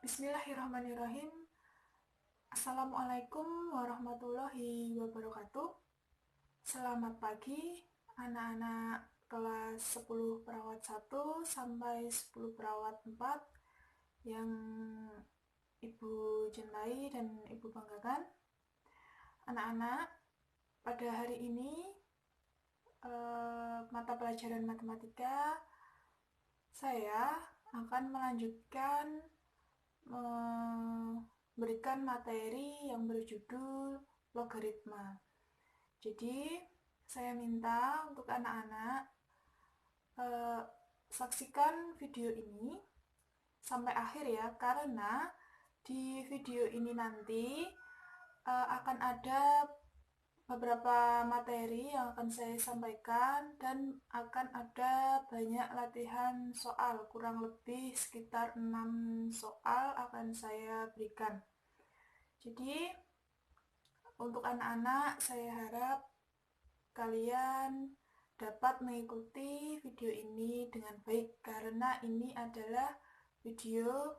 Bismillahirrahmanirrahim. Assalamualaikum warahmatullahi wabarakatuh. Selamat pagi anak-anak kelas 10 perawat 1 sampai 10 perawat 4 yang Ibu cintai dan Ibu banggakan. Anak-anak, pada hari ini mata pelajaran matematika saya akan melanjutkan memberikan materi yang berjudul logaritma. Jadi, saya minta untuk anak-anak saksikan video ini sampai akhir ya, karena di video ini nanti akan ada beberapa materi yang akan saya sampaikan dan akan ada banyak latihan soal, kurang lebih sekitar 6 soal akan saya berikan. Jadi untuk anak-anak saya harap kalian dapat mengikuti video ini dengan baik, karena ini adalah video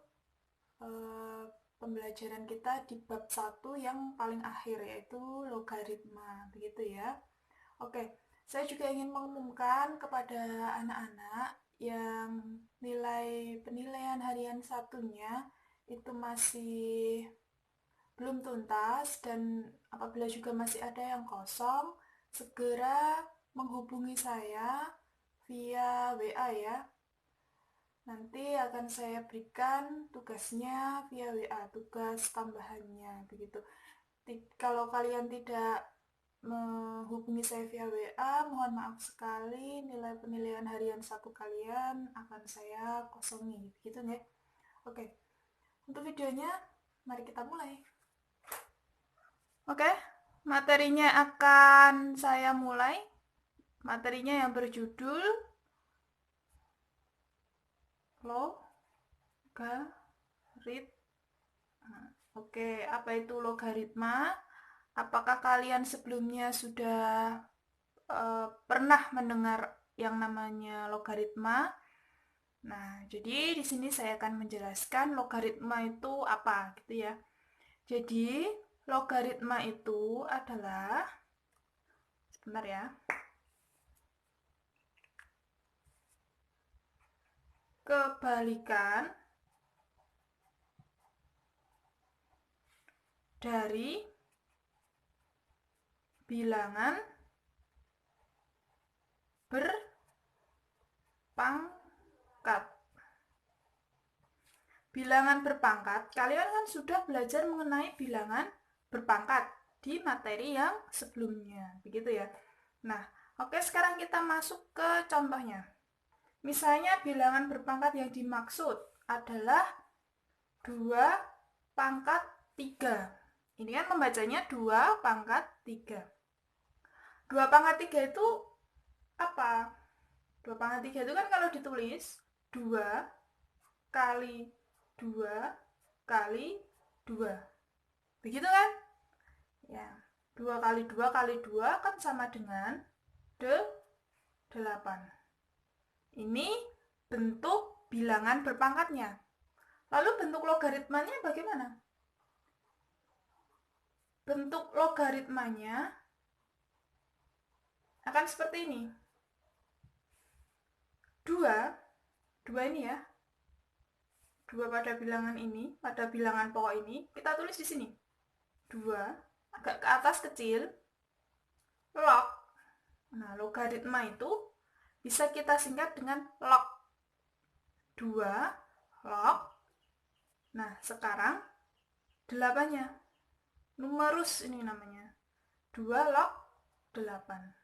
pembelajaran kita di bab 1 yang paling akhir, yaitu logaritma, begitu ya. Oke, saya juga ingin mengumumkan kepada anak-anak yang nilai penilaian harian satunya itu masih belum tuntas, dan apabila juga masih ada yang kosong, segera menghubungi saya via WA ya. Nanti akan saya berikan tugasnya via WA, tugas tambahannya, begitu. Kalau kalian tidak menghubungi saya via WA, mohon maaf sekali, nilai penilaian harian 1 kalian akan saya kosongi, begitu ya. Oke, untuk videonya, mari kita mulai. Oke, materinya akan saya mulai. Materinya yang berjudul logaritma. Oke, apa itu logaritma? Apakah kalian sebelumnya sudah pernah mendengar yang namanya logaritma? Nah, jadi di sini saya akan menjelaskan logaritma itu apa, gitu ya. Jadi, logaritma itu adalah, sebentar ya, kebalikan dari bilangan berpangkat. Bilangan berpangkat, kalian kan sudah belajar mengenai bilangan berpangkat di materi yang sebelumnya, begitu ya. Nah, oke, sekarang kita masuk ke contohnya. Misalnya bilangan berpangkat yang dimaksud adalah 2 pangkat 3. Ini kan membacanya 2 pangkat 3. 2 pangkat 3 itu apa? 2 pangkat 3 itu kan kalau ditulis 2 kali 2 kali 2. Begitu kan? Ya. 2 kali 2 kali 2 kan sama dengan 8. Ini bentuk bilangan berpangkatnya. Lalu bentuk logaritmanya bagaimana? Bentuk logaritmanya akan seperti ini. 2 ini ya. 2 pada bilangan ini, pada bilangan pokok ini, kita tulis di sini. 2, agak ke atas kecil, log. Nah, logaritma itu bisa kita singkat dengan log. 2 log. Nah, sekarang 8-nya. Numerus ini namanya. 2 log 8.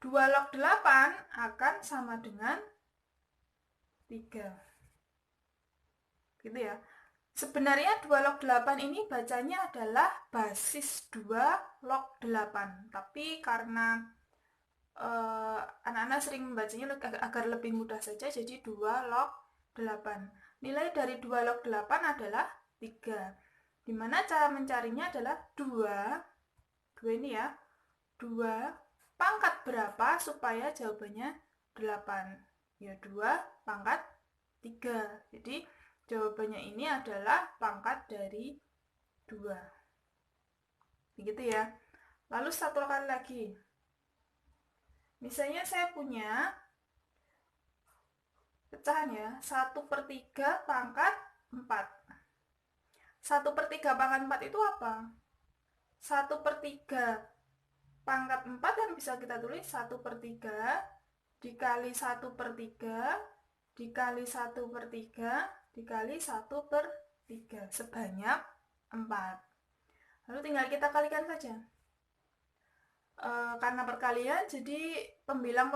2 log 8 akan sama dengan 3. Gitu ya. Sebenarnya 2 log 8 ini bacanya adalah basis 2 log 8. Tapi karena anak-anak sering membacanya agar lebih mudah saja, jadi 2 log 8. Nilai dari 2 log 8 adalah 3. Dimana cara mencarinya adalah 2 ini ya, 2 pangkat berapa supaya jawabannya 8? Ya 2 pangkat 3. Jadi Jawabannya ini adalah pangkat dari 2. Begitu ya. Lalu satu kali lagi. Misalnya saya punya pecahan ya, 1/3 pangkat 4. 1/3 pangkat 4 itu apa? 1/3 pangkat 4 kan bisa kita tulis 1/3 dikali 1/3 dikali 1/3 dikali 1/3 sebanyak 4. Lalu tinggal kita kalikan saja. Karena perkalian jadi pembilang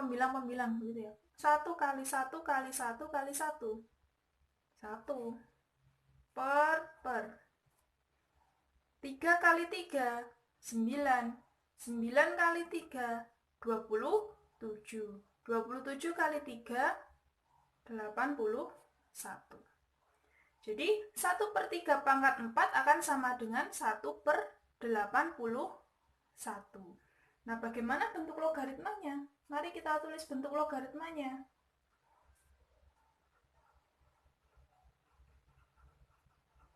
gitu ya. 1 kali 1 kali 1 kali 1. 1 per 3 kali 3 9. 9 kali 3 27. 27 kali 3 81. Jadi 1/3 pangkat 4 akan sama dengan 1/81. Nah, bagaimana bentuk logaritmanya? Mari kita tulis bentuk logaritmanya.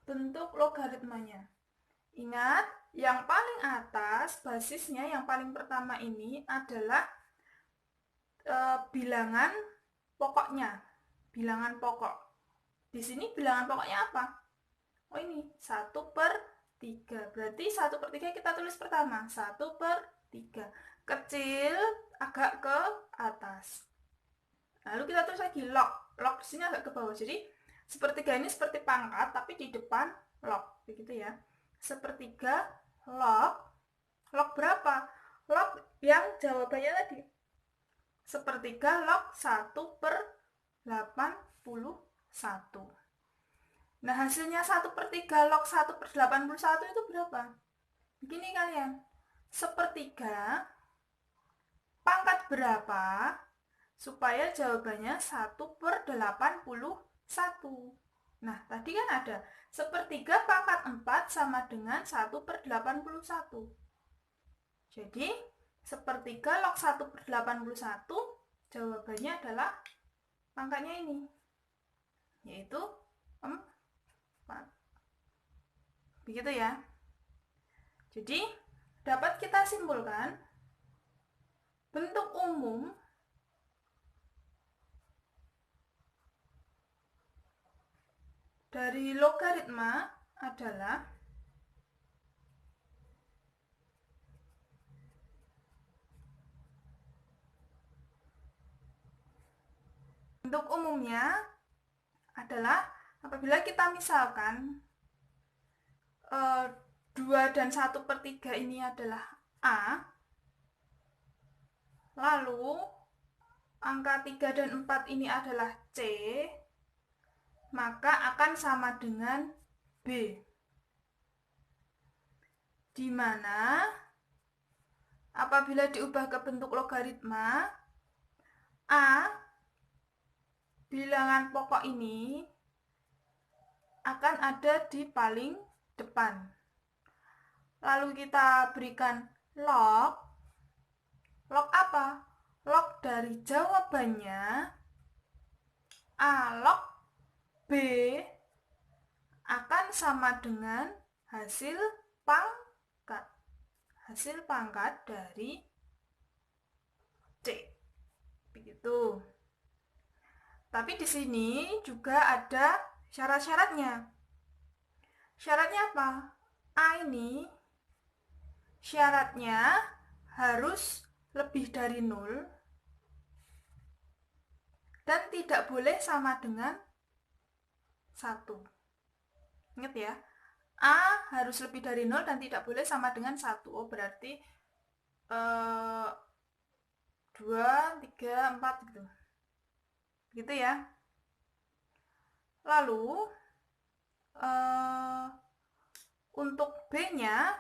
Bentuk logaritmanya. Ingat, yang paling atas, basisnya yang paling pertama ini adalah bilangan pokoknya. Bilangan pokok. Di sini bilangan pokoknya apa? Oh ini, 1/3. Berarti 1/3 kita tulis pertama. 1/3. Kecil, agak ke atas. Lalu kita tulis lagi log. Log di sini agak ke bawah. Jadi, 1/3 ini seperti pangkat, tapi di depan log. Begitu ya. 1/3 log. Log berapa? Log yang jawabannya tadi. 1/3 log 1/81. Nah, hasilnya 1/3 log 1/81 itu berapa? Begini kalian. 1/3 pangkat berapa supaya jawabannya 1/81. Nah, tadi kan ada 1/3 pangkat 4 sama dengan 1/81. Jadi, 1/3 log 1/81 jawabannya adalah pangkatnya ini, yaitu 4. Begitu ya. Jadi, dapat kita simpulkan bentuk umum dari logaritma adalah bentuk umumnya adalah apabila kita misalkan 2 dan 1/3 ini adalah A, lalu angka 3 dan 4 ini adalah C, maka akan sama dengan B. Di mana apabila diubah ke bentuk logaritma, A, bilangan pokok ini akan ada di paling depan. Lalu kita berikan log. Log apa? Log dari jawabannya A log B akan sama dengan hasil pangkat. Hasil pangkat dari C. Begitu. Tapi di sini juga ada syarat-syaratnya. Syaratnya apa? A ini syaratnya harus lebih dari 0 dan tidak boleh sama dengan 1. Ingat ya, A harus lebih dari 0 dan tidak boleh sama dengan 1. Oh, berarti 2, 3, 4 gitu. Gitu ya. Lalu untuk B-nya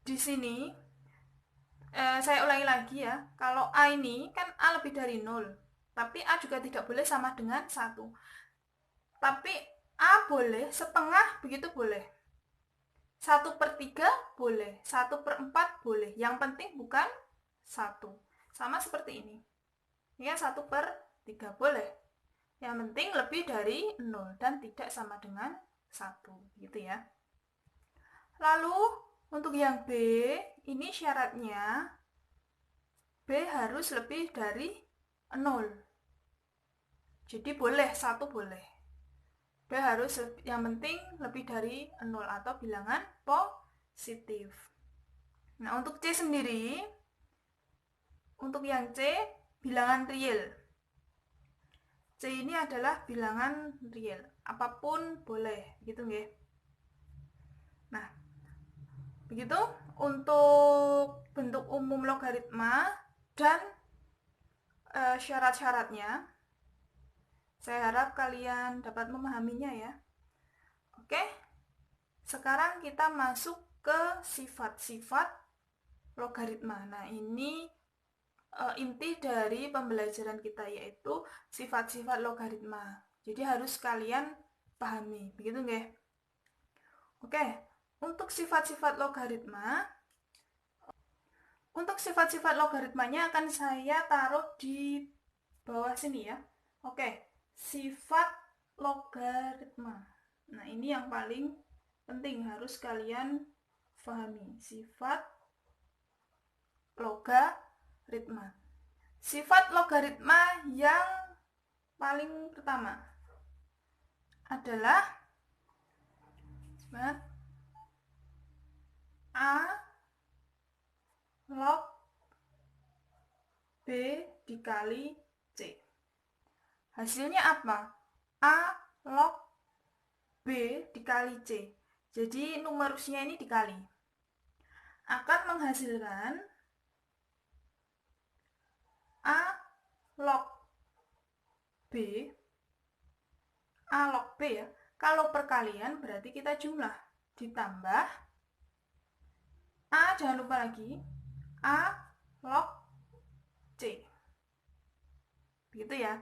di sini saya ulangi lagi ya. Kalau A ini kan A lebih dari 0, tapi A juga tidak boleh sama dengan 1. Tapi A boleh setengah, begitu boleh. 1/3 boleh, 1/4 boleh. Yang penting bukan 1. Sama seperti ini. Ini kan 1/3 boleh. Yang penting lebih dari 0 dan tidak sama dengan 1, gitu ya. Lalu untuk yang B, ini syaratnya B harus lebih dari 0. Jadi boleh, 1 boleh. B harus yang penting lebih dari 0 atau bilangan positif. Nah, untuk C sendiri, untuk yang C, bilangan real. C ini adalah bilangan real. Apapun boleh, gitu nggih. Nah, begitu untuk bentuk umum logaritma dan syarat-syaratnya. Saya harap kalian dapat memahaminya ya. Oke, sekarang kita masuk ke sifat-sifat logaritma. Nah, ini inti dari pembelajaran kita, yaitu sifat-sifat logaritma. Jadi harus kalian pahami, begitu nggih? Oke, untuk sifat-sifat logaritma, untuk sifat-sifat logaritmanya akan saya taruh di bawah sini ya. Oke, sifat logaritma. Nah, ini yang paling penting harus kalian pahami. Sifat logaritma. Sifat logaritma yang paling pertama adalah sifat A log B dikali C. Hasilnya apa? A log B dikali C. Jadi numerusnya ini dikali. Akan menghasilkan A log B. A log B ya. Kalau perkalian berarti kita jumlah. Ditambah A, jangan lupa lagi, A log C. Begitu ya.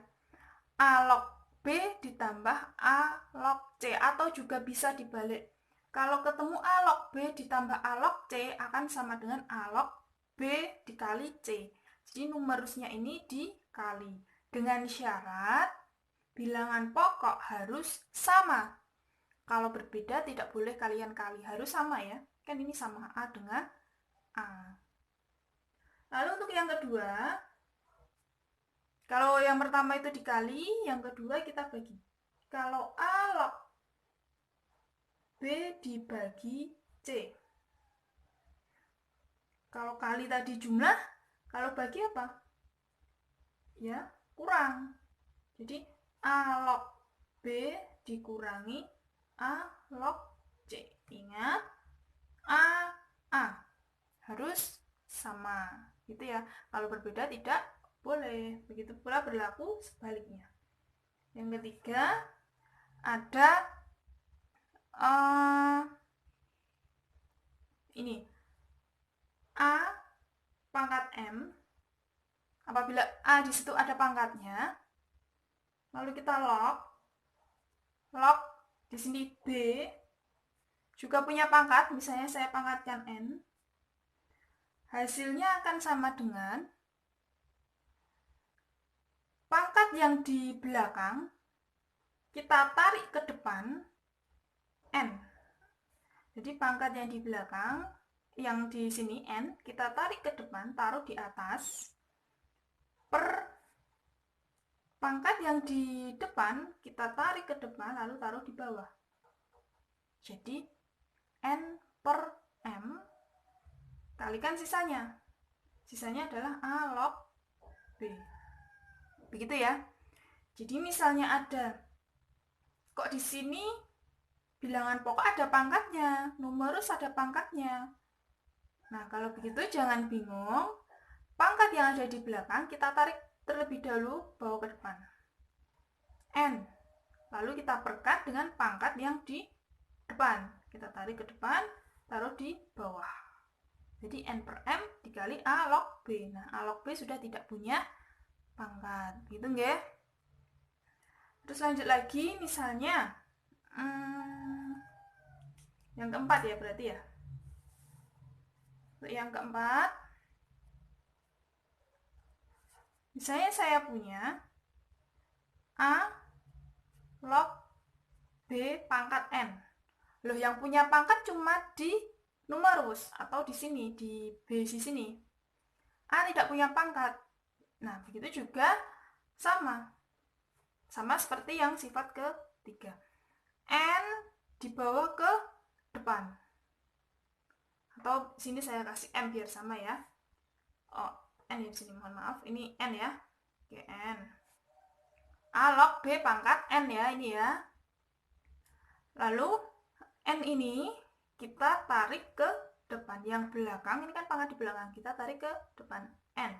A log B ditambah A log C, atau juga bisa dibalik. Kalau ketemu A log B ditambah A log C akan sama dengan A log B dikali C. Jadi numerusnya ini dikali. Dengan syarat bilangan pokok harus sama. Kalau berbeda tidak boleh kalian kali, harus sama ya. Kan ini sama A dengan A. Lalu untuk yang kedua, kalau yang pertama itu dikali, yang kedua kita bagi. Kalau A log B dibagi C. Kalau kali tadi jumlah, kalau bagi apa? Ya, kurang. Jadi A log B dikurangi A log C. Ingat, A harus sama, gitu ya. Kalau berbeda tidak boleh. Begitu pula berlaku sebaliknya. Yang ketiga ada ini A pangkat M. Apabila A di situ ada pangkatnya, lalu kita log di sini B juga punya pangkat, misalnya saya pangkatkan N, hasilnya akan sama dengan pangkat yang di belakang kita tarik ke depan N. Jadi pangkat yang di belakang, yang di sini N, kita tarik ke depan, taruh di atas, per pangkat yang di depan kita tarik ke depan lalu taruh di bawah. Jadi N per M kalikan sisanya. Sisanya adalah A log B. Begitu ya. Jadi misalnya ada, kok di sini bilangan pokok ada pangkatnya, numerus ada pangkatnya. Nah, kalau begitu jangan bingung. Pangkat yang ada di belakang kita tarik terlebih dahulu bawa ke depan. N. Lalu kita perkat dengan pangkat yang di depan. Kita tarik ke depan, taruh di bawah. Jadi N per M dikali A log B. Nah, A log B sudah tidak punya pangkat. Gitu nggih? Terus lanjut lagi, misalnya yang keempat ya berarti ya. Untuk yang keempat, Misalnya saya punya A log B pangkat N. Loh, yang punya pangkat cuma di numerus atau di sini, di B di sini. A tidak punya pangkat. Nah, begitu juga sama. Sama seperti yang sifat ketiga. N dibawa ke depan. Atau sini saya kasih M biar sama ya. Oh, N ya di sini, mohon maaf. Ini N ya. Oke, N. A log B pangkat N ya, ini ya. Lalu N ini kita tarik ke depan. Yang belakang ini kan pangkat di belakang, kita tarik ke depan N.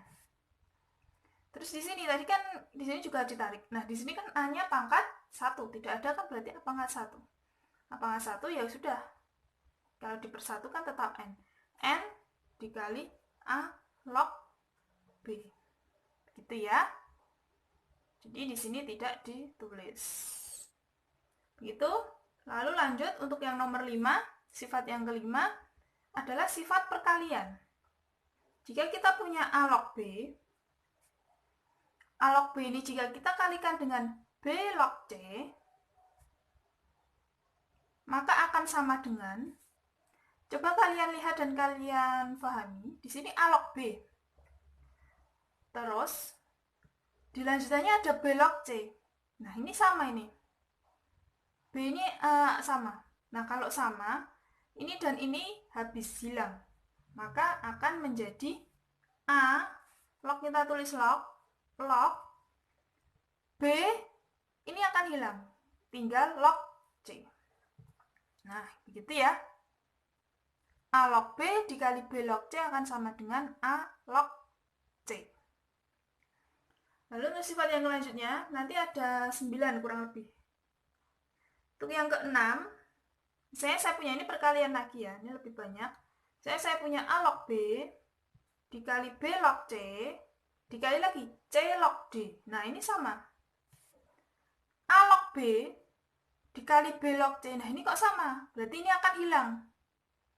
Terus di sini tadi kan di sini juga ditarik. Nah, di sini kan A-nya pangkat 1, tidak ada kan, berarti A pangkat 1. A pangkat 1 ya sudah. Kalau dipersatukan tetap N. N dikali A log B. Begitu ya. Jadi di sini tidak ditulis. Begitu. Lalu lanjut untuk yang nomor 5, sifat yang kelima adalah sifat perkalian. Jika kita punya A log B, A log B ini jika kita kalikan dengan B log C, maka akan sama dengan, coba kalian lihat dan kalian pahami, di sini A log B. Terus di lanjutannya ada B log C. Nah, ini sama ini. B ini sama. Nah, kalau sama, ini dan ini habis hilang. Maka akan menjadi A, log kita tulis log B, ini akan hilang. Tinggal log C. Nah, begitu ya. A log B dikali B log C akan sama dengan A log C. Lalu untuk sifat yang selanjutnya, nanti ada 9 kurang lebih. Untuk yang keenam, saya punya ini perkalian lagi ya, ini lebih banyak. Saya punya A log B dikali B log C dikali lagi C log D. Nah, ini sama. A log B dikali B log C. Nah, ini kok sama? Berarti ini akan hilang.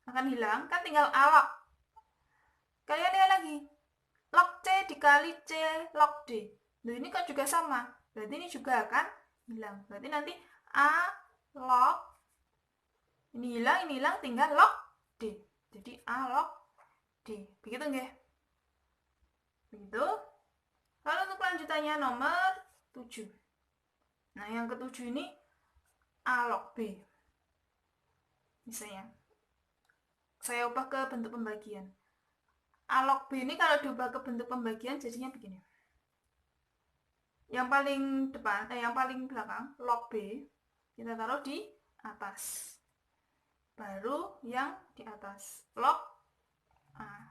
Akan hilang, kan tinggal A log. Kalian lihat lagi. Log C dikali C log D. Nah, ini kok juga sama. Berarti ini juga akan hilang. Berarti nanti A log ini hilang, tinggal log D. Jadi A log D. Begitu nggih? Begitu. Lalu untuk lanjutannya nomor 7. Nah, yang ketujuh ini A log B. Misalnya, saya ubah ke bentuk pembagian. A log B ini kalau diubah ke bentuk pembagian jadinya begini. Yang paling depan, yang paling belakang, log B, kita taruh di atas. Baru yang di atas, log A.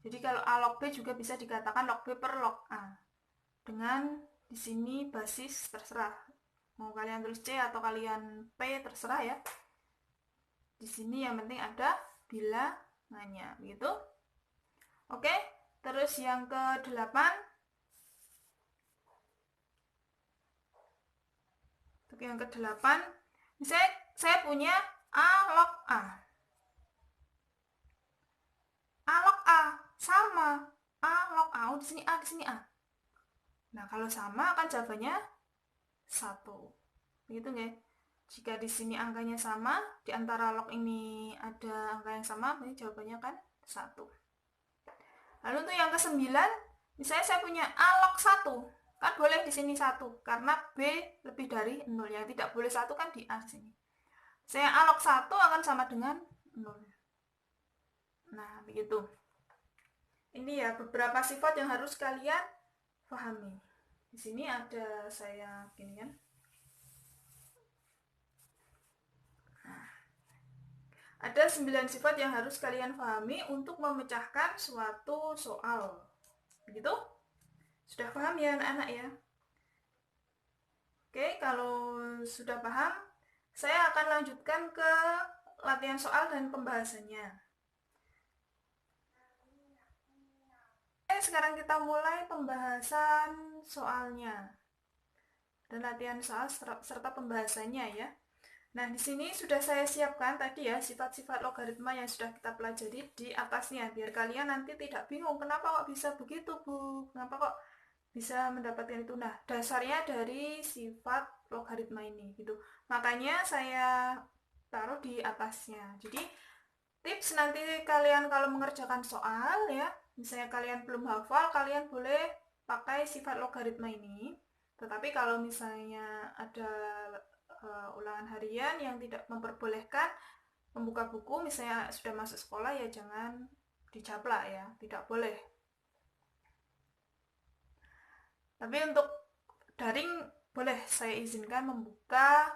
Jadi kalau A log B juga bisa dikatakan log B per log A. Dengan di sini basis terserah. Mau kalian tulis C atau kalian P terserah ya. Di sini yang penting ada bilangannya, begitu. Oke, terus yang ke-8. Untuk yang ke-8, misalnya saya punya A log A. A log A sama A log A. Oh, di sini A, di sini A. Nah, kalau sama akan jawabannya 1. Begitu nggak? Jika di sini angkanya sama, di antara log ini ada angka yang sama, berarti jawabannya kan 1. Lalu untuk yang ke-9, misalnya saya punya A log 1. Kan boleh di sini 1, karena B lebih dari 0. Yang tidak boleh 1 kan di A sini. Saya A log 1 akan sama dengan 0. Nah, begitu. Ini ya beberapa sifat yang harus kalian pahami. Di sini ada saya gini kan. Nah, ada 9 sifat yang harus kalian pahami untuk memecahkan suatu soal. Begitu? Sudah paham ya anak-anak ya? Oke, kalau sudah paham, saya akan lanjutkan ke latihan soal dan pembahasannya. Oke, sekarang kita mulai pembahasan soalnya dan latihan soal serta pembahasannya ya. Nah, di sini sudah saya siapkan tadi ya sifat-sifat logaritma yang sudah kita pelajari di atasnya, biar kalian nanti tidak bingung kenapa kok bisa begitu, Bu. Kenapa kok bisa mendapatkan itu. Nah, dasarnya dari sifat logaritma ini gitu. Makanya saya taruh di atasnya. Jadi tips nanti kalian kalau mengerjakan soal ya, misalnya kalian belum hafal, kalian boleh pakai sifat logaritma ini. Tetapi kalau misalnya ada ulangan harian yang tidak memperbolehkan membuka buku, misalnya sudah masuk sekolah, ya jangan dicaplak ya, tidak boleh. Tapi untuk daring boleh saya izinkan membuka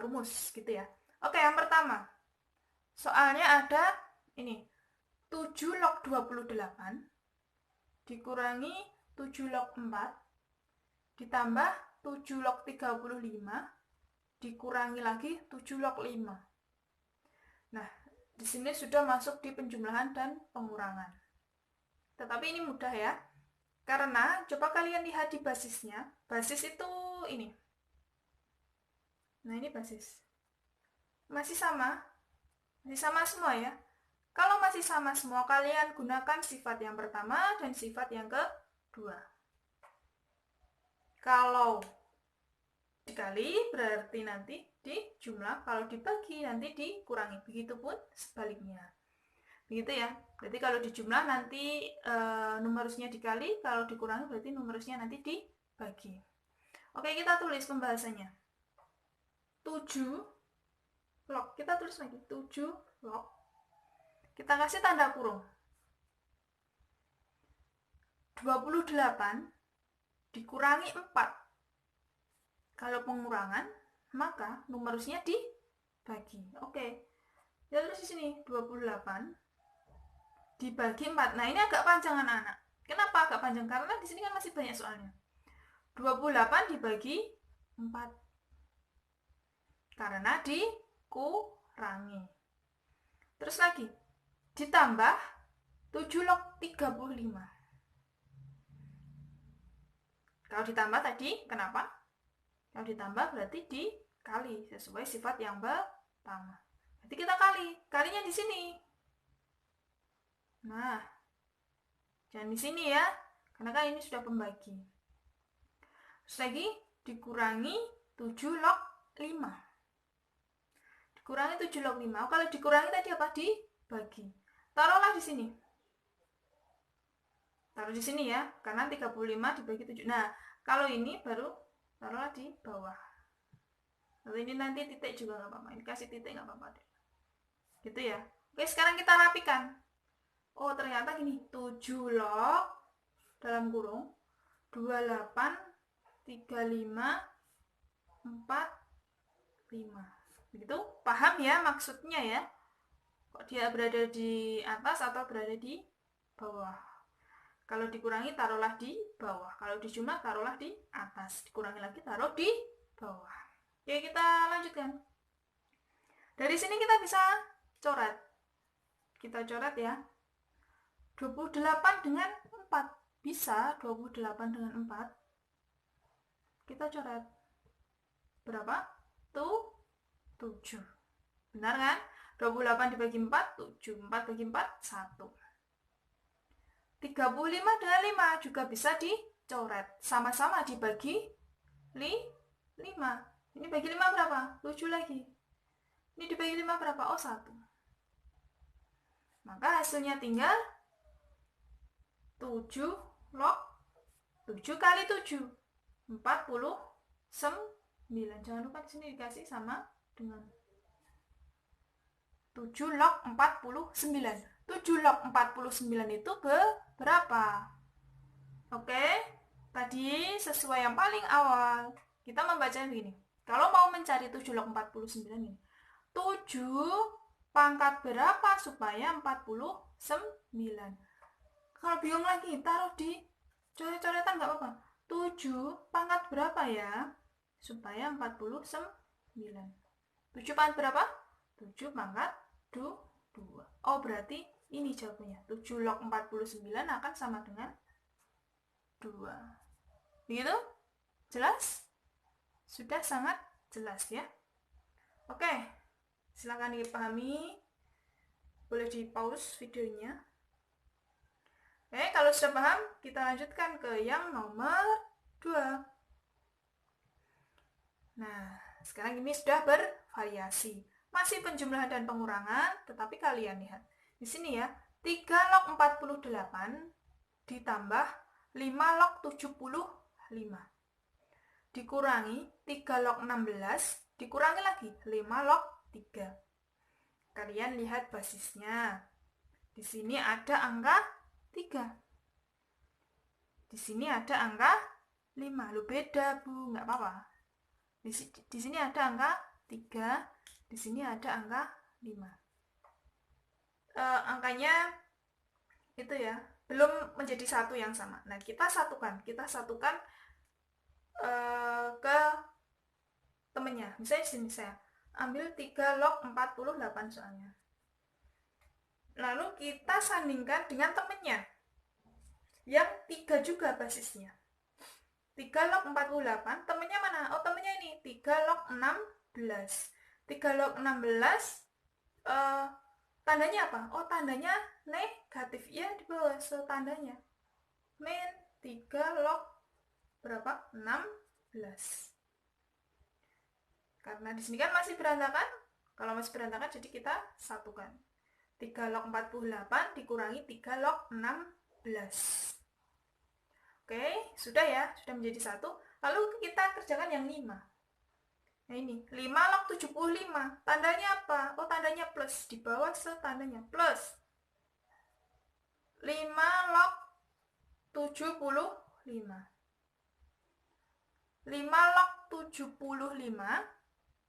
rumus gitu ya. Oke, yang pertama soalnya ada ini 7 log 28 dikurangi 7 log 4 ditambah 7 log 35 dikurangi lagi 7 log 5. Nah, di sini sudah masuk di penjumlahan dan pengurangan. Tetapi ini mudah ya. Karena coba kalian lihat di basisnya. Basis itu ini. Nah, ini basis. Masih sama. Masih sama semua ya. Kalau masih sama semua, kalian gunakan sifat yang pertama dan sifat yang kedua. Kalau dikali berarti nanti dijumlah, kalau dibagi nanti dikurangi. Begitupun sebaliknya. Begitu ya. Berarti kalau dijumlah nanti numerusnya dikali, kalau dikurangi berarti numerusnya nanti dibagi. Oke, kita tulis pembahasannya. 7 log, kita tulis lagi 7 log. Kita kasih tanda kurung. 28 dikurangi 4. Kalau pengurangan, maka numerusnya dibagi. Oke. Ya terus di sini 28 dibagi 4. Nah, ini agak panjang anak-anak. Kenapa agak panjang? Karena di sini kan masih banyak soalnya. 28 dibagi 4. Karena dikurangi. Terus lagi, ditambah 7 log 35. Kalau ditambah tadi, kenapa? Kalau ditambah berarti dikali sesuai sifat yang pertama. Berarti kita kali. Kalinya di sini. Nah, jangan di sini ya. Karena kan ini sudah pembagi. Terus lagi dikurangi 7 log 5. Dikurangi 7 log 5. Kalau dikurangi tadi apa? Dibagi. Taruhlah di sini. Taruh di sini ya, karena 35 dibagi 7. Nah, kalau ini baru taruhlah di bawah. Kalau ini nanti titik juga nggak apa-apa. Ini kasih titik nggak apa-apa deh. Gitu ya. Oke, sekarang kita rapikan. Oh, ternyata gini. 7 log dalam kurung 28 35 45. Begitu? Paham ya maksudnya ya? Kok dia berada di atas atau berada di bawah? Kalau dikurangi taruhlah di bawah. Kalau dijumlah taruhlah di atas. Dikurangi lagi taruh di bawah. Oke, kita lanjutkan. Dari sini kita bisa coret. Kita coret ya. 28 dengan 4. Bisa 28 dengan 4. Kita coret. Berapa? 7. Benar kan? 28 dibagi 4, 7. 4 bagi 4, 1. 35 dengan 5 juga bisa dicoret. Sama-sama dibagi 5. Ini bagi 5 berapa? 7 lagi. Ini dibagi 5 berapa? Oh, 1. Maka hasilnya tinggal 7 log 7 kali 7. 49. Jangan lupa di sini dikasih sama dengan 7 log 49. 7 log 49 itu berapa? Oke, tadi sesuai yang paling awal. Kita membacanya begini. Kalau mau mencari 7 log 49 ini. 7 pangkat berapa supaya 49? Kalau bingung lagi, taruh di coret-coretan nggak apa-apa. 7 pangkat berapa ya? Supaya 49. 7 pangkat berapa? 7 pangkat 2. Oh, berarti ini jawabannya. 7 log 49 akan sama dengan 2. Begitu? Jelas? Sudah sangat jelas ya. Oke, silakan dipahami. Boleh di pause videonya. Kalau Kalau sudah paham, kita lanjutkan ke yang nomor 2. Nah, sekarang ini sudah bervariasi. Masih penjumlahan dan pengurangan, tetapi kalian lihat. Di sini ya, 3 log 48 ditambah 5 log 75. Dikurangi 3 log 16, dikurangi lagi 5 log 3. Kalian lihat basisnya. Di sini ada angka 3. Di sini ada angka 5. Loh, beda, Bu. Nggak apa-apa. Di sini ada angka 3. Di sini ada angka 5. Angkanya itu ya, belum menjadi satu yang sama. Nah, kita satukan ke temennya. Misalnya di sini saya ambil 3 log 48 soalnya. Lalu kita sandingkan dengan temennya yang 3 juga basisnya. 3 log 48, temennya mana? Oh, temennya ini 3 log 16. 3 log 16 tandanya apa? Oh, tandanya negatif. Ya, di bawah tandanya. Min 3 log berapa? 16. Karena di sini kan masih berantakan. Kalau masih berantakan, jadi kita satukan. 3 log 48 dikurangi 3 log 16. Oke, sudah ya, sudah menjadi satu. Lalu kita kerjakan yang 5. Nah ini, 5 log 75. Tandanya apa? Oh, tandanya plus. Di bawah tandanya plus. 5 log 75. 5 log 75.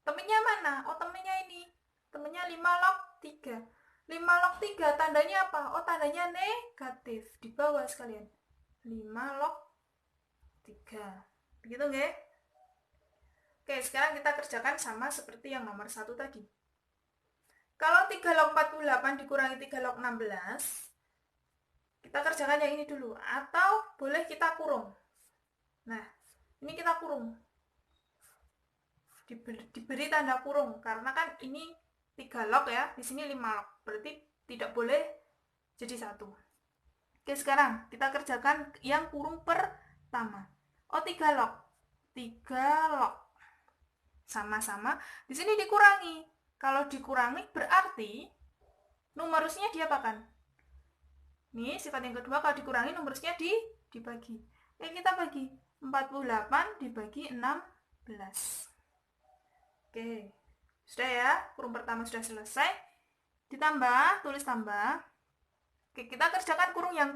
Temennya mana? Oh, temennya ini. Temennya 5 log 3. 5 log 3 tandanya apa? Oh, tandanya negatif. Di bawah sekalian. 5 log 3. Begitu nggak? Oke, sekarang kita kerjakan sama seperti yang nomor 1 tadi. Kalau 3 log 48 dikurangi 3 log 16, kita kerjakan yang ini dulu. Atau boleh kita kurung. Nah, ini kita kurung. Diberi tanda kurung. Karena kan ini 3 log ya, di sini 5 log. Berarti tidak boleh jadi 1. Oke, sekarang kita kerjakan yang kurung pertama. Oh, 3 log. 3 log. Sama-sama. Di sini dikurangi. Kalau dikurangi berarti numerusnya diapakan? Nih, sifat yang kedua, kalau dikurangi numerusnya dibagi. Oke, kita bagi. 48 dibagi 16. Oke. Sudah ya, kurung pertama sudah selesai. Ditambah, tulis tambah. Oke, kita kerjakan kurung yang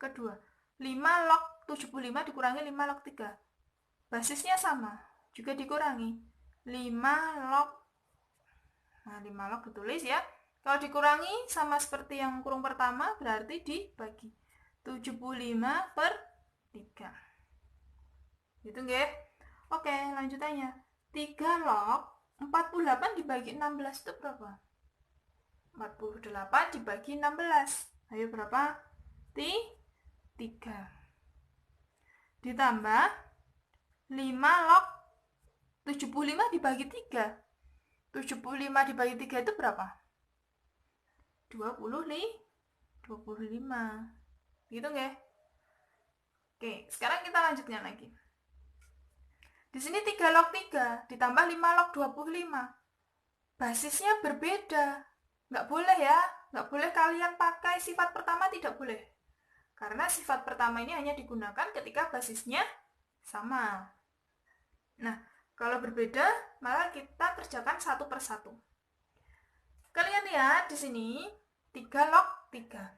kedua. 5 log 75 dikurangi 5 log 3. Basisnya sama, juga dikurangi. 5 log. Nah, 5 log ditulis ya. Kalau dikurangi sama seperti yang kurung pertama, berarti dibagi. 75 per 3. Gitu nggih? Oke, lanjutannya. 3 log 48 dibagi 16 itu berapa? 48 dibagi 16. Ayo berapa? 3. Ditambah 5 log 75 dibagi 3. 75 dibagi 3 itu berapa? 25. Gitu nggih? Oke, sekarang kita lanjutkan lagi. Di sini 3 log 3 ditambah 5 log 25. Basisnya berbeda. Nggak boleh ya. Nggak boleh kalian pakai sifat pertama, tidak boleh. Karena sifat pertama ini hanya digunakan ketika basisnya sama. Nah, kalau berbeda, maka kita kerjakan satu per satu. Kalian lihat di sini 3 log 3.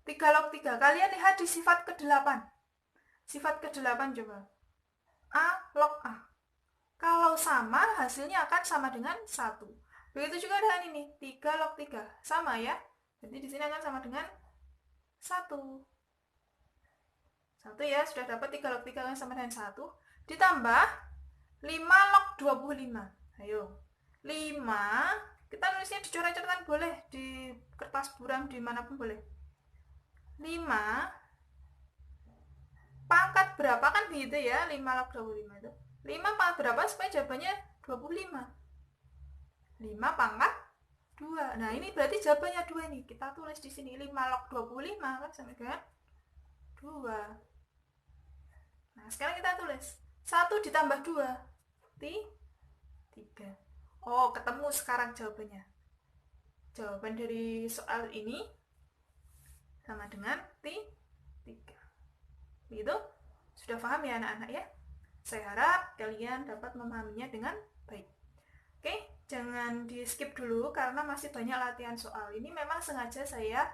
3 log 3. Kalian lihat di sifat ke-8. Sifat ke-8 coba. A log A. Kalau sama, hasilnya akan sama dengan 1. Begitu juga dengan ini, 3 log 3. Sama ya. Jadi di sini akan sama dengan 1. 1 ya, sudah dapat 3 log 3 akan sama dengan 1. Ditambah 5 log 25. Ayo. 5, kita nulisnya di coret-coretan boleh, di kertas buram, dimanapun boleh. 5 pangkat berapa kan gitu ya, 5 log 25 itu. 5 pangkat berapa supaya jawabannya 25? 5 pangkat 2. Nah, ini berarti jawabannya 2 ini. Kita tulis di sini 5 log 25 kan sama dengan 2. Nah, sekarang kita tulis 1 ditambah 2 3. Oh, ketemu sekarang jawabannya. Jawaban dari soal ini sama dengan 3. Begitu? Sudah paham ya anak-anak ya? Saya harap kalian dapat memahaminya dengan baik. Oke, jangan di skip dulu karena masih banyak latihan soal. Ini memang sengaja saya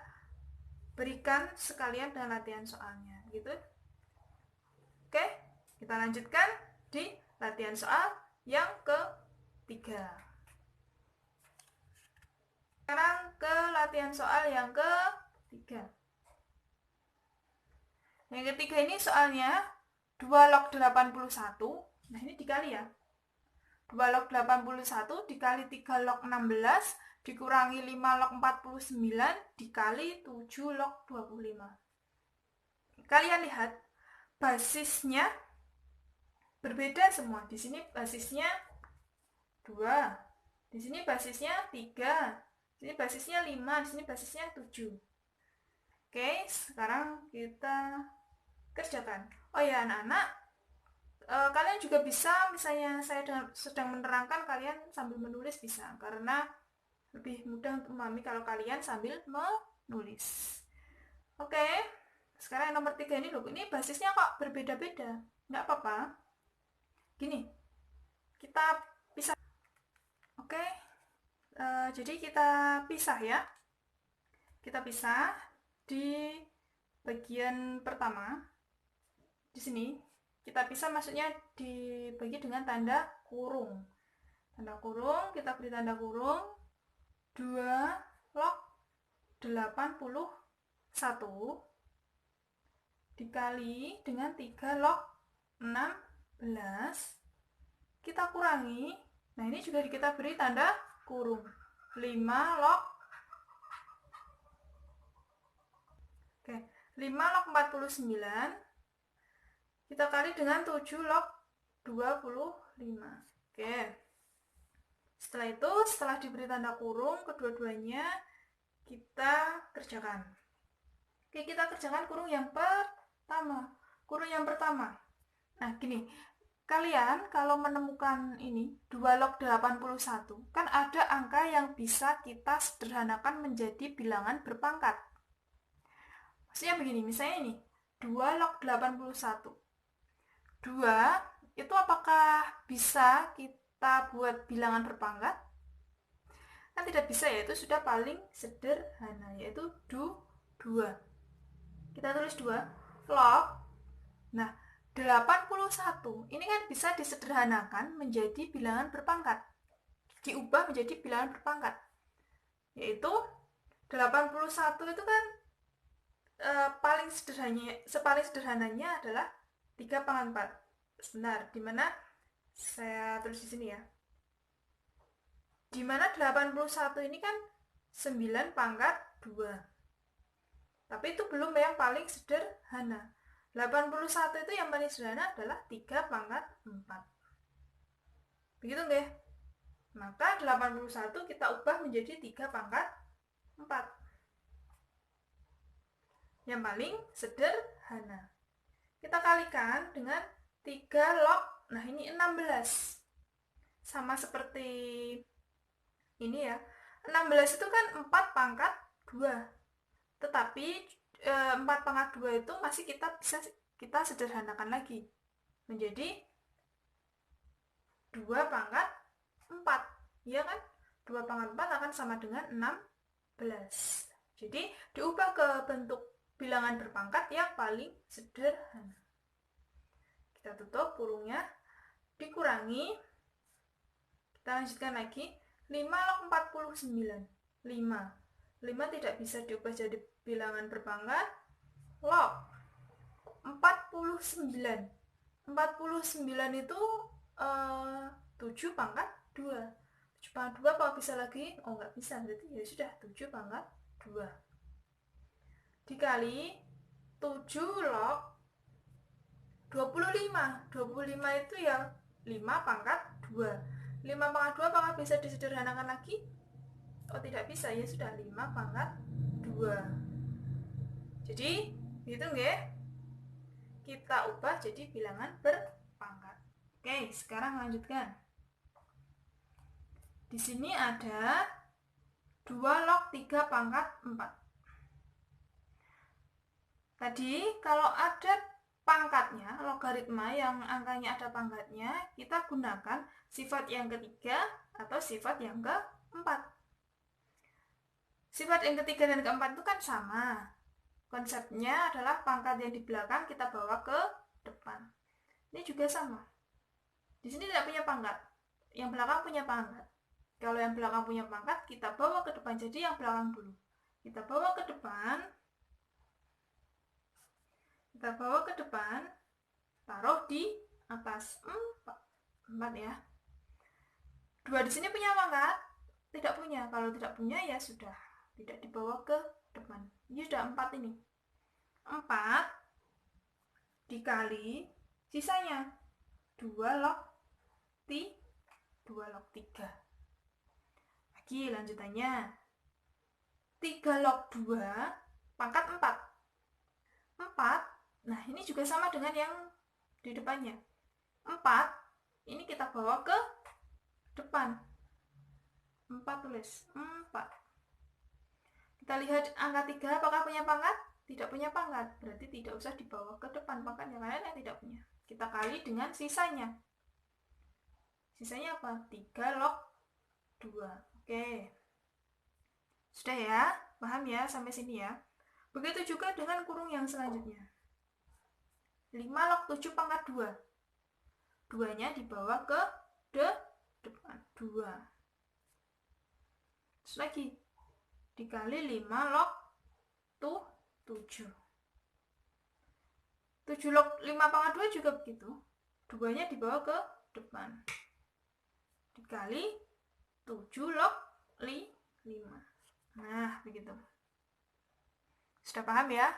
berikan sekalian dengan latihan soalnya, gitu. Oke, kita lanjutkan di latihan soal yang ketiga. Sekarang ke latihan soal yang ketiga. Yang ketiga ini soalnya 2 log 81. Nah, ini dikali ya. 2 log 81 dikali 3 log 16 dikurangi 5 log 49 dikali 7 log 25. Kalian lihat basisnya berbeda semua. Di sini basisnya 2. Di sini basisnya 3. Di sini basisnya 5. Di sini basisnya 7. Oke, sekarang kita kerjakan. Oh ya anak-anak, kalian juga bisa, misalnya saya sedang menerangkan, kalian sambil menulis bisa, karena lebih mudah untuk memahami kalau kalian sambil menulis. Oke, sekarang yang nomor 3 ini loh, ini basisnya kok berbeda-beda. Nggak apa-apa. Gini, kita pisah. Oke, jadi kita pisah ya. Kita pisah di bagian pertama. Di sini kita pisah, maksudnya dibagi dengan tanda kurung. Tanda kurung, kita beri tanda kurung 2 log 81 dikali dengan 3 log 16 kita kurangi. Nah, ini juga kita beri tanda kurung 5 log 49 kita kali dengan 7 log 25. Oke. Setelah itu, setelah diberi tanda kurung kedua-duanya kita kerjakan. Oke, kita kerjakan kurung yang pertama. Kurung yang pertama. Nah, gini. Kalian kalau menemukan ini 2 log 81, kan ada angka yang bisa kita sederhanakan menjadi bilangan berpangkat. Maksudnya begini, misalnya ini 2 log 81. 2 itu apakah bisa kita buat bilangan berpangkat? Kan tidak bisa ya, itu sudah paling sederhana, yaitu 2. Kita tulis 2 log. Nah, 81 ini kan bisa disederhanakan menjadi bilangan berpangkat. Diubah menjadi bilangan berpangkat. Yaitu 81 itu kan paling sederhananya adalah 3 pangkat 4. Sebentar, dimana saya tulis di sini ya. Dimana 81 ini kan 9 pangkat 2. Tapi itu belum yang paling sederhana. 81 itu yang paling sederhana adalah 3 pangkat 4. Begitu nggih? Maka 81 kita ubah menjadi 3 pangkat 4. Yang paling sederhana. Kita kalikan dengan 3 log, nah ini 16. Sama seperti ini ya. 16 itu kan 4 pangkat 2. Tetapi 4 pangkat 2 itu masih kita sederhanakan lagi. Menjadi 2 pangkat 4. Iya kan? 2 pangkat 4 akan sama dengan 16. Jadi diubah ke bentuk bilangan berpangkat yang paling sederhana. Kita tutup kurungnya, dikurangi, kita lanjutkan lagi, 5 log 49. 5 tidak bisa diubah jadi bilangan berpangkat. Log 49. 49 itu 7 pangkat 2. 7 pangkat 2 apa bisa lagi? Oh, nggak bisa, berarti ya sudah 7 pangkat 2. Dikali 7 log 25. 25 itu ya 5 pangkat 2. 5 pangkat 2 apakah bisa disederhanakan lagi? Oh, tidak bisa, ya sudah 5 pangkat 2. Jadi gitu nggih. Kita ubah jadi bilangan berpangkat. Oke, sekarang lanjutkan. Di sini ada 2 log 3 pangkat 4. Tadi kalau ada pangkatnya, logaritma yang angkanya ada pangkatnya, kita gunakan sifat yang ketiga atau sifat yang keempat. Sifat yang ketiga dan keempat itu kan sama. Konsepnya adalah pangkat yang di belakang kita bawa ke depan. Ini juga sama. Di sini tidak punya pangkat. Yang belakang punya pangkat. Kalau yang belakang punya pangkat, kita bawa ke depan. Jadi yang belakang dulu. Kita bawa ke depan. Kita bawa ke depan, taruh di atas 4 ya. 2 di sini punya pangkat? Tidak punya. Kalau tidak punya ya sudah, tidak dibawa ke depan. Ini sudah 4 ini. 4 dikali sisanya 2 log 3. Lagi lanjutannya. 3 log 2 pangkat 4. 4. Nah, ini juga sama dengan yang di depannya. 4, ini kita bawa ke depan. 4 tulis. 4. Kita lihat angka 3 apakah punya pangkat? Tidak punya pangkat. Berarti tidak usah dibawa ke depan pangkatnya, karena yang tidak punya. Kita kali dengan sisanya. Sisanya apa? 3 log 2. Oke. Sudah ya? Paham ya sampai sini ya? Begitu juga dengan kurung yang selanjutnya. 5 log 7 pangkat 2. 2-nya dibawa ke depan. 2. Terus lagi. Dikali 5 log 7. 7 log 5 pangkat 2 juga begitu. 2-nya dibawa ke depan. Dikali 7 log 5. Nah, begitu. Sudah paham ya?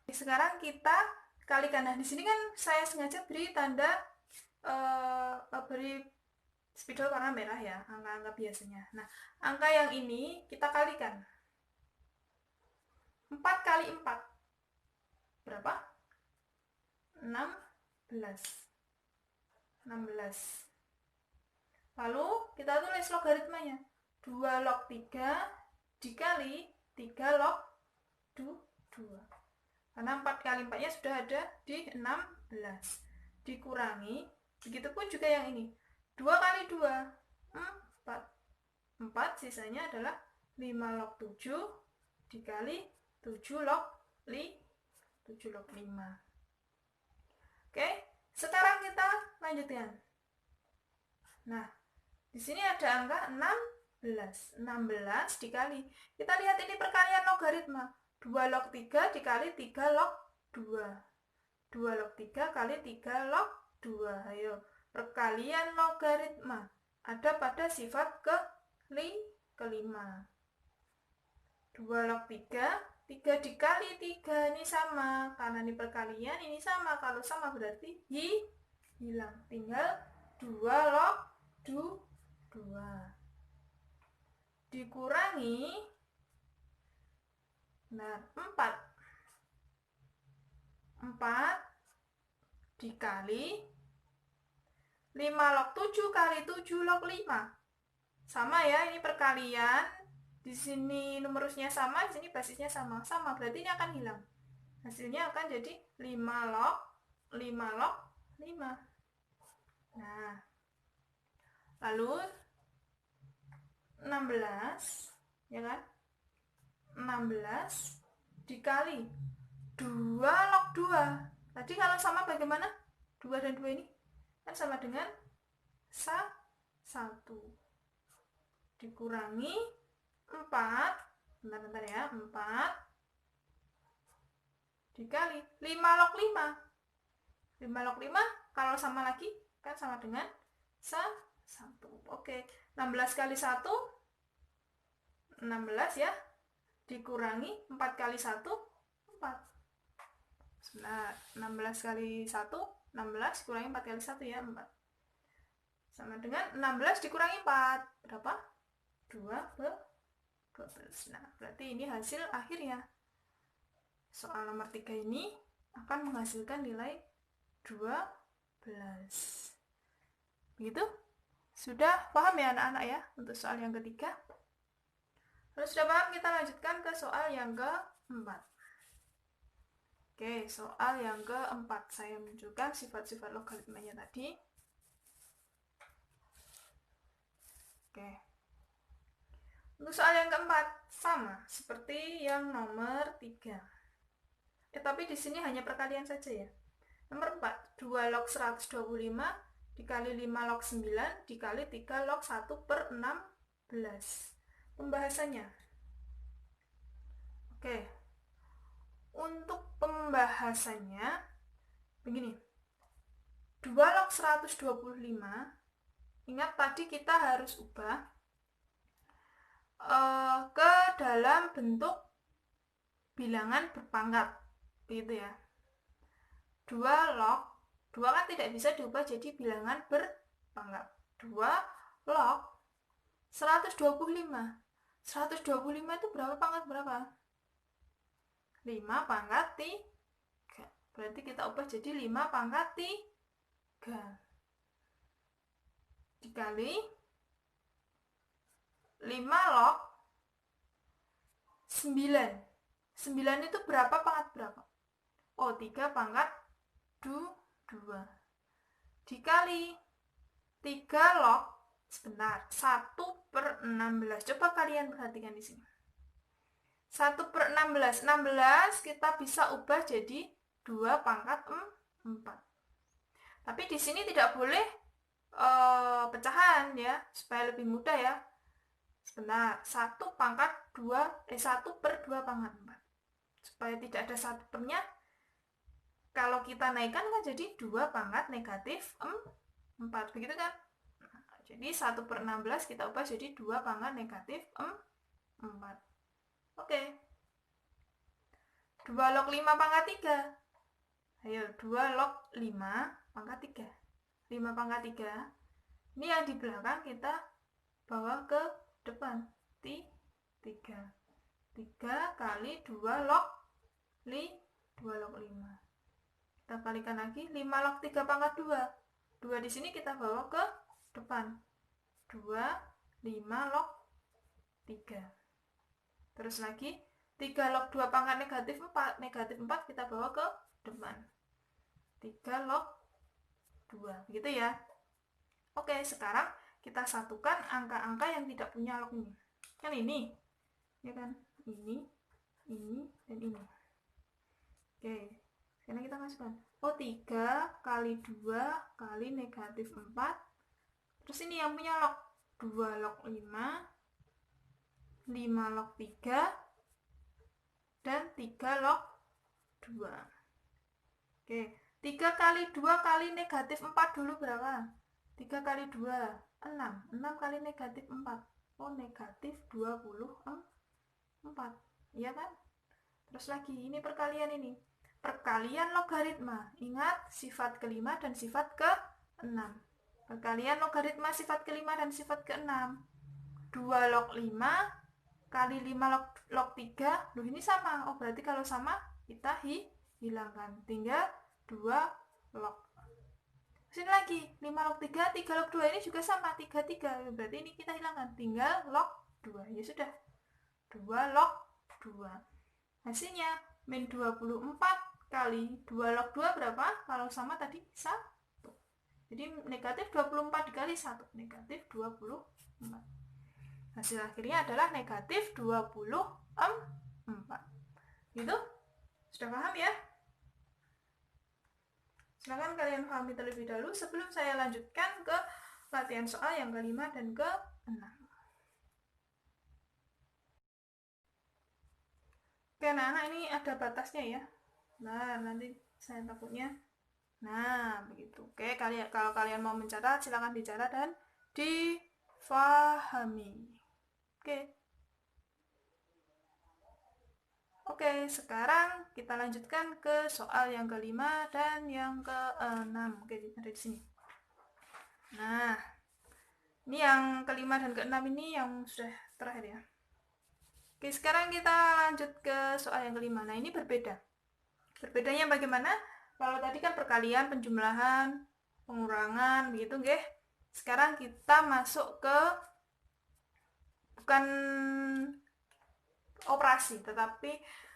Sekarang kita kalikan. Nah, di sini kan saya sengaja beri tanda beri spidol warna merah ya, angka-angka biasanya. Nah, angka yang ini kita kalikan. 4 kali 4 berapa? 16. Lalu kita tulis logaritmanya. 2 log 3 dikali 3 log 2. Karena 4 kali 4-nya sudah ada di 16. Dikurangi, begitupun juga yang ini. 2 kali 2, 4. 4 sisanya adalah 5 log 7 dikali 7 log 5. Oke, sekarang kita lanjutkan. Nah, di sini ada angka 16. 16 dikali. Kita lihat ini perkalian logaritma. 2 log 3 dikali 3 log 2. 2 log 3 kali 3 log 2. Ayo, perkalian logaritma. Ada pada sifat kelima. 2 log 3, 3 dikali 3 ini sama. Karena ini perkalian, ini sama. Kalau sama berarti hilang. Tinggal 2 log 2. Dikurangi, nah 4 dikali 5 log 7 kali 7 log 5. Sama ya, ini perkalian. Di sini numerusnya sama, di sini basisnya sama. Sama, berarti ini akan hilang. Hasilnya akan jadi 5 log 5. Nah, lalu 16, ya kan? 16 dikali 2 log 2. Tadi kalau sama bagaimana? 2 dan 2 ini kan sama dengan 1. Dikurangi 4. Bentar ya. 4 dikali 5 log 5. 5 log 5 kalau sama lagi kan sama dengan 1. Oke, 16 kali 1 16 ya, dikurangi 4 kali 1 4. Nah, 16 kali 1 16 dikurangi 4 kali 1 ya, 4. Sama dengan 16 dikurangi 4 berapa? 12. Nah, berarti ini hasil akhirnya. Soal nomor 3 ini akan menghasilkan nilai 12. Begitu? Sudah paham ya anak-anak ya untuk soal yang ketiga? Kalau sudah paham, kita lanjutkan ke soal yang keempat. Oke, soal yang keempat. Saya munculkan sifat-sifat logaritmanya tadi. Oke. Untuk soal yang keempat, sama seperti yang nomor 3. Tapi di sini hanya perkalian saja ya. Nomor 4, 2 log 125 dikali 5 log 9 dikali 3 log 1/16. Pembahasannya. Oke. Untuk pembahasannya begini. 2 log 125, ingat tadi kita harus ubah ke dalam bentuk bilangan berpangkat. Begitu ya. 2 log 2 kan tidak bisa diubah jadi bilangan berpangkat. 2 log 125. 125 itu berapa pangkat berapa? 5 pangkat 3. Berarti kita ubah jadi 5 pangkat 3 dikali 5 log 9. 9 itu berapa pangkat berapa? Oh, 3 pangkat 2 dikali 3 log 1/16. Coba kalian perhatikan di sini. 1/16. 16 kita bisa ubah jadi 2 pangkat 4. Tapi di sini tidak boleh pecahan ya, supaya lebih mudah ya. Sebentar, 1 pangkat 2, 1/2 pangkat 4. Supaya tidak ada 1/nya, kalau kita naikkan kan jadi 2 pangkat negatif 4, begitu kan? Nah, jadi 1/16 kita ubah jadi 2 pangkat negatif 4. Oke. 2 log 5 pangkat 3. Ayo, 2 log 5 pangkat 3. 5 pangkat 3. Ini yang di belakang kita bawa ke depan. 3 kali 2 log 5. Kita kalikan lagi. 5 log 3 pangkat 2. 2 di sini kita bawa ke depan. 5 log 3. Terus lagi 3 log 2 pangkat negatif 4. Negatif 4 kita bawa ke depan. 3 log 2. Begitu ya. Oke, sekarang kita satukan angka-angka yang tidak punya log ini. Kan ini. Ya kan? Ini, dan ini. Oke. Sekarang kita masukkan. Oh, 3 kali 2 kali negatif 4. Terus ini yang punya log. 2 log 5. 5 log 3. Dan 3 log 2. Oke. 3 kali 2 kali negatif 4 dulu berapa? 3 kali 2, 6. 6 kali negatif 4. Oh, negatif 24. Iya kan? Terus lagi, ini perkalian ini. Perkalian logaritma. Ingat, sifat ke-5 dan sifat ke-6. Perkalian logaritma sifat ke-5 dan sifat ke-6. 2 log 5 kali 5 log 3. Loh, ini sama. Oh, berarti kalau sama, kita hilangkan. Tinggal 2 log. Sini lagi, 5 log 3, 3 log 2 ini juga sama, 3. Berarti ini kita hilangkan, tinggal log 2. Ya sudah, 2 log 2. Hasilnya, min 24 kali 2 log 2 berapa? Kalau sama tadi, 1. Jadi negatif 24 dikali 1, negatif 24. Hasil akhirnya adalah negatif 24. Gitu? Sudah paham ya? Silakan kalian pahami terlebih dahulu sebelum saya lanjutkan ke latihan soal yang ke-5 dan ke-6. Oke, anak-anak, ini ada batasnya ya. Nah, nanti saya takutnya. Nah, begitu. Oke, kalau kalian mau mencatat, silakan dicatat dan difahami. Oke, sekarang kita lanjutkan ke soal yang ke-5 dan yang ke-6. Oke, ada di sini. Nah, Ini yang kelima dan keenam ini yang sudah terakhir ya. Oke, sekarang kita lanjut ke soal yang kelima. Nah, ini berbeda. Berbedanya bagaimana? Kalau tadi kan perkalian, penjumlahan, pengurangan, begitu, nggih. Sekarang kita masuk ke bukan operasi, tetapi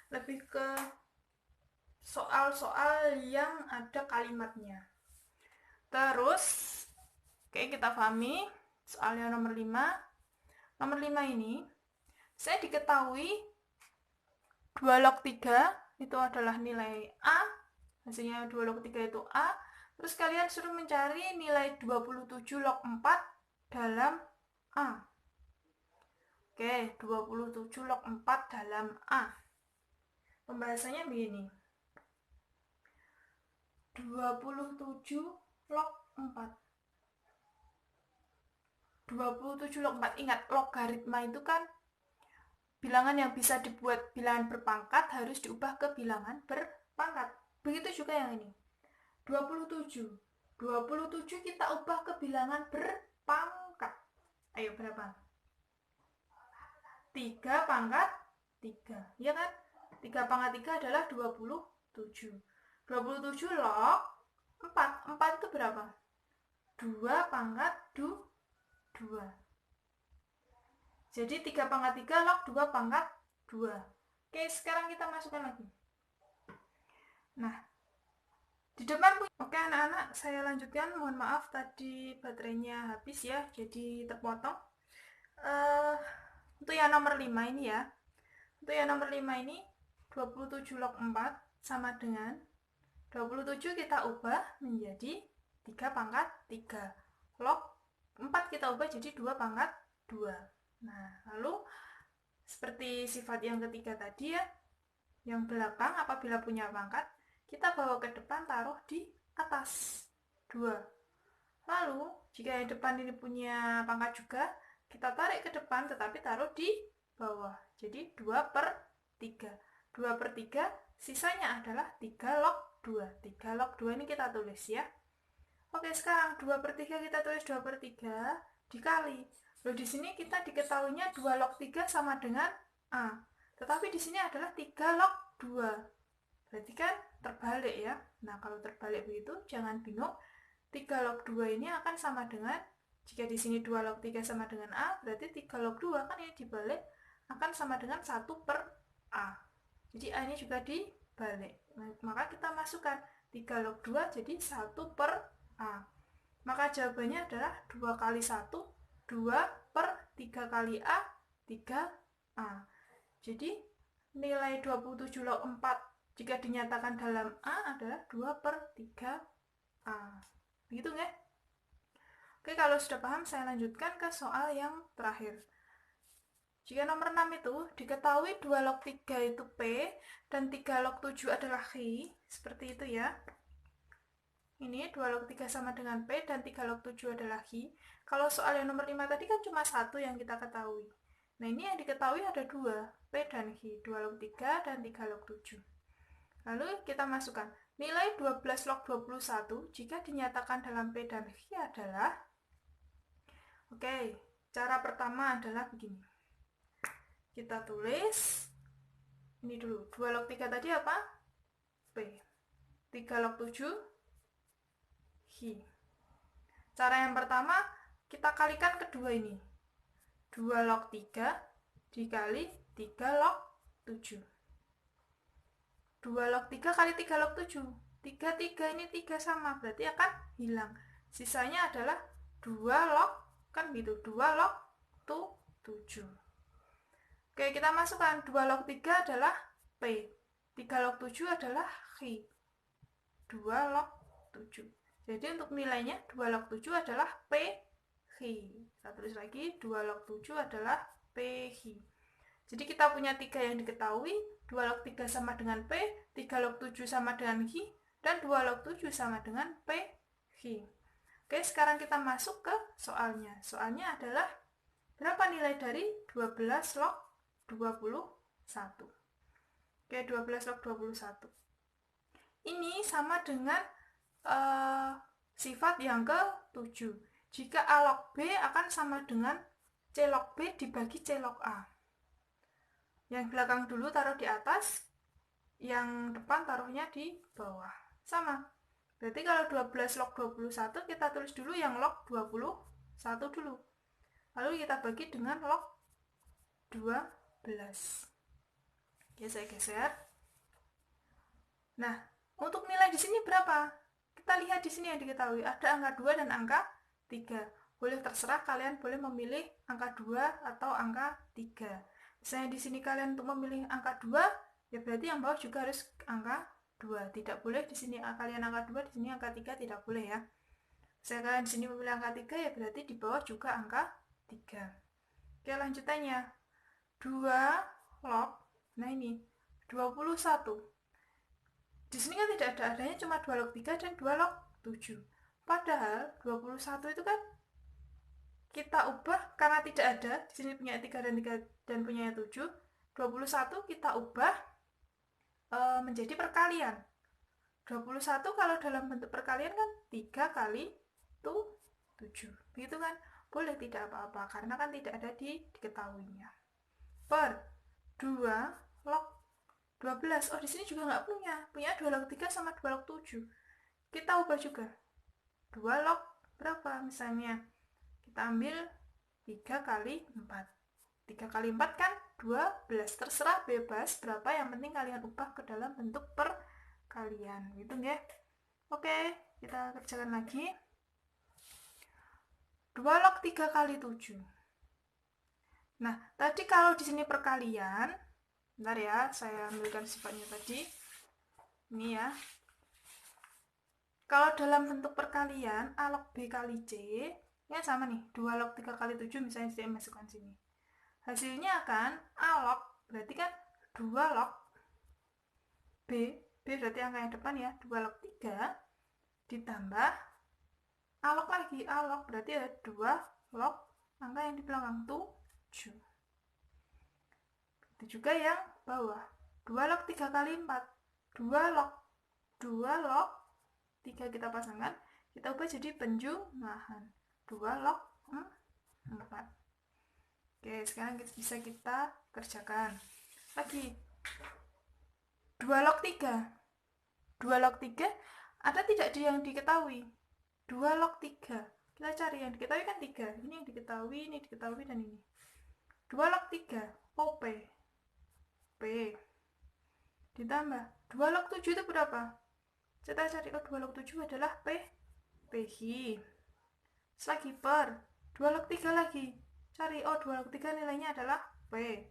lebih ke soal-soal yang ada kalimatnya. Terus, oke, kita pahami soalnya nomor 5. Nomor 5 ini, saya diketahui 2 log 3 itu adalah nilai A, hasilnya 2 log 3 itu A. Terus kalian suruh mencari nilai 27 log 4 dalam A. Oke, 27 log 4 dalam A. Pembahasannya begini. 27 log 4. 27 log 4. Ingat, logaritma itu kan bilangan yang bisa dibuat bilangan berpangkat harus diubah ke bilangan berpangkat. Begitu juga yang ini. 27. 27 kita ubah ke bilangan berpangkat. Ayo berapa? 3 pangkat 3. Iya kan? 3 pangkat 3 adalah 27. 27 log 4. 4 itu berapa? 2 pangkat 2. Jadi 3 pangkat 3 log 2 pangkat 2. Oke, sekarang kita masukkan lagi. Nah, di depan punya. Oke anak-anak, saya lanjutkan. Mohon maaf tadi baterainya habis ya, jadi terpotong. Untuk yang nomor 5 ini ya. Untuk yang nomor 5 ini 27 log 4 sama dengan 27 kita ubah menjadi 3 pangkat 3. Log 4 kita ubah jadi 2 pangkat 2. Nah, lalu seperti sifat yang ketiga tadi ya, yang belakang apabila punya pangkat, kita bawa ke depan, taruh di atas 2. Lalu, jika yang depan ini punya pangkat juga, kita tarik ke depan tetapi taruh di bawah. Jadi 2 per 3. 2 per 3, sisanya adalah 3 log 2. 3 log 2 ini kita tulis ya. Oke, sekarang 2 per 3 kita tulis 2 per 3 dikali. Loh, di sini kita diketahuinya 2 log 3 sama dengan A. Tetapi di sini adalah 3 log 2. Berarti kan terbalik ya. Nah, kalau terbalik begitu, jangan bingung. 3 log 2 ini akan sama dengan, jika di sini 2 log 3 sama dengan A, berarti 3 log 2 kan ini dibalik, akan sama dengan 1 per A. Jadi A ini juga dibalik. Maka kita masukkan 3 log 2 jadi 1 per A. Maka jawabannya adalah 2 kali 1, 2 per 3 kali A, 3A. Jadi nilai 27 log 4 jika dinyatakan dalam A adalah 2 per 3A. Begitu nggak? Oke, kalau sudah paham saya lanjutkan ke soal yang terakhir. Jika nomor 6 itu diketahui 2 log 3 itu P dan 3 log 7 adalah Q, seperti itu ya. Ini 2 log 3 sama dengan P dan 3 log 7 adalah Q. Kalau soal yang nomor 5 tadi kan cuma satu yang kita ketahui. Nah, ini yang diketahui ada 2, P dan Q, 2 log 3 dan 3 log 7. Lalu kita masukkan nilai 12 log 21 jika dinyatakan dalam P dan Q adalah, oke, cara pertama adalah begini. Kita tulis, ini dulu, 2 log 3 tadi apa? P. 3 log 7, Q. Cara yang pertama, kita kalikan kedua ini. 2 log 3 dikali 3 log 7. 2 log 3 kali 3 log 7. 3 ini 3 sama, berarti akan hilang. Sisanya adalah 2 log, kan gitu, 2 log 7. Oke, kita masukkan 2 log 3 adalah P. 3 log 7 adalah Q. 2 log 7. Jadi untuk nilainya 2 log 7 adalah PQ. Kita tulis lagi, 2 log 7 adalah PQ. Jadi kita punya 3 yang diketahui, 2 log 3 sama dengan P, 3 log 7 sama dengan Q, dan 2 log 7 sama dengan PQ. Oke, sekarang kita masuk ke soalnya. Soalnya adalah berapa nilai dari 12 log 21. Oke, 12 log 21. Ini sama dengan sifat yang ke-7. jika A log B akan sama dengan C log B dibagi C log A. Yang belakang dulu taruh di atas, yang depan taruhnya di bawah. Sama. Berarti kalau 12 log 21 kita tulis dulu yang log 21 dulu. Lalu kita bagi dengan log 12. Oke, saya geser. Nah, untuk nilai di sini berapa? Kita lihat di sini yang diketahui. Ada angka 2 dan angka 3. Boleh terserah, kalian boleh memilih angka 2 atau angka 3. Misalnya di sini kalian untuk memilih angka 2, ya berarti yang bawah juga harus angka 2. Tidak boleh di sini kalian angka 2, di sini angka 3, tidak boleh ya. Misalnya kalian di sini memilih angka 3, ya berarti di bawah juga angka 3. Oke, lanjutannya. 2 log, nah ini, 21. Di sini kan tidak ada adanya, cuma 2 log 3 dan 2 log 7. Padahal 21 itu kan kita ubah karena tidak ada, di sini punya 3 dan 3 dan punya 7. 21 kita ubah menjadi perkalian. 21 kalau dalam bentuk perkalian kan 3 kali 7. Begitu kan? Boleh, tidak apa-apa karena kan tidak ada diketahuinya. Per 2 log 12. Oh, di sini juga nggak punya 2 log 3 sama 2 log 7. Kita ubah juga. 2 log berapa misalnya? Kita ambil 3 kali 4. 3 kali 4 kan 12. Terserah, bebas, berapa yang penting kalian ubah ke dalam bentuk perkalian. Gitu ya. Oke, kita kerjakan lagi. 2 log 3 kali 7. Nah, tadi kalau di sini perkalian, bentar ya, saya ambilkan sifatnya tadi. Ini ya. Kalau dalam bentuk perkalian, A log B kali C, ya sama nih, 2 log 3 kali 7 misalnya saya masukkan sini. Hasilnya akan A log, berarti kan 2 log B berarti angka yang depan ya, 2 log 3, ditambah A log lagi, A log berarti ada 2 log angka yang di belakang, 7. Itu juga yang bawah, 2 log 3 kali 4, 2 log 3 kita pasangkan, kita ubah jadi penjumlahan, 2 log 4. Oke, sekarang bisa kita kerjakan lagi. 2 log 3. 2 log 3 ada tidak yang diketahui? 2 log 3. Kita cari yang diketahui kan 3. Ini yang diketahui, dan ini. 2 log 3. OP. P. Ditambah 2 log 7 itu berapa? Kita cari, 2 log 7 adalah PI. Selagi per 2 log 3 lagi. Cari, 2 log 3 nilainya adalah P.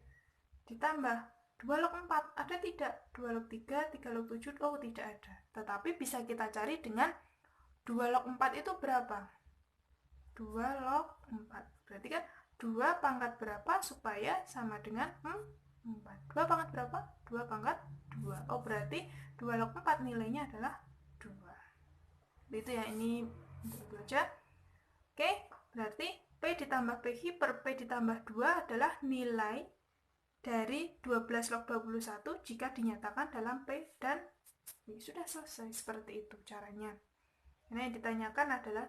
Ditambah 2 log 4, ada tidak? 2 log 3, 3 log 7, tidak ada. Tetapi bisa kita cari dengan 2 log 4 itu berapa? 2 log 4. Berarti kan 2 pangkat berapa supaya sama dengan 4. 2 pangkat berapa? 2 pangkat 2. Oh, berarti 2 log 4 nilainya adalah 2. Itu ya, ini untuk aja. Oke, berarti P ditambah PI per P ditambah 2 adalah nilai dari 12 log 21 jika dinyatakan dalam P dan Q. Sudah selesai, seperti itu caranya. Karena yang ditanyakan adalah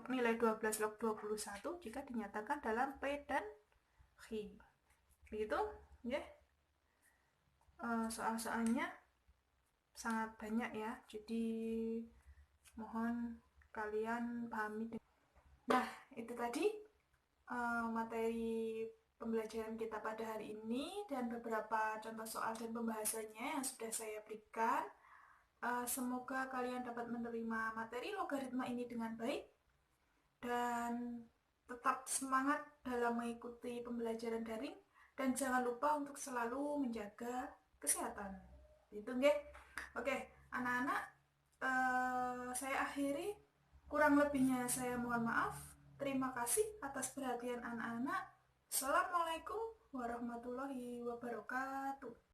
nilai 12 log 21 jika dinyatakan dalam P dan Q. Begitu, ya. Soal-soalnya sangat banyak ya, jadi mohon kalian pahami. Nah, itu tadi materi pembelajaran kita pada hari ini dan beberapa contoh soal dan pembahasannya yang sudah saya berikan. Semoga kalian dapat menerima materi logaritma ini dengan baik dan tetap semangat dalam mengikuti pembelajaran daring, dan jangan lupa untuk selalu menjaga kesehatan. Itu nggih. Oke, anak-anak, saya akhiri. Kurang lebihnya saya mohon maaf. Terima kasih atas perhatian anak-anak. Assalamualaikum warahmatullahi wabarakatuh.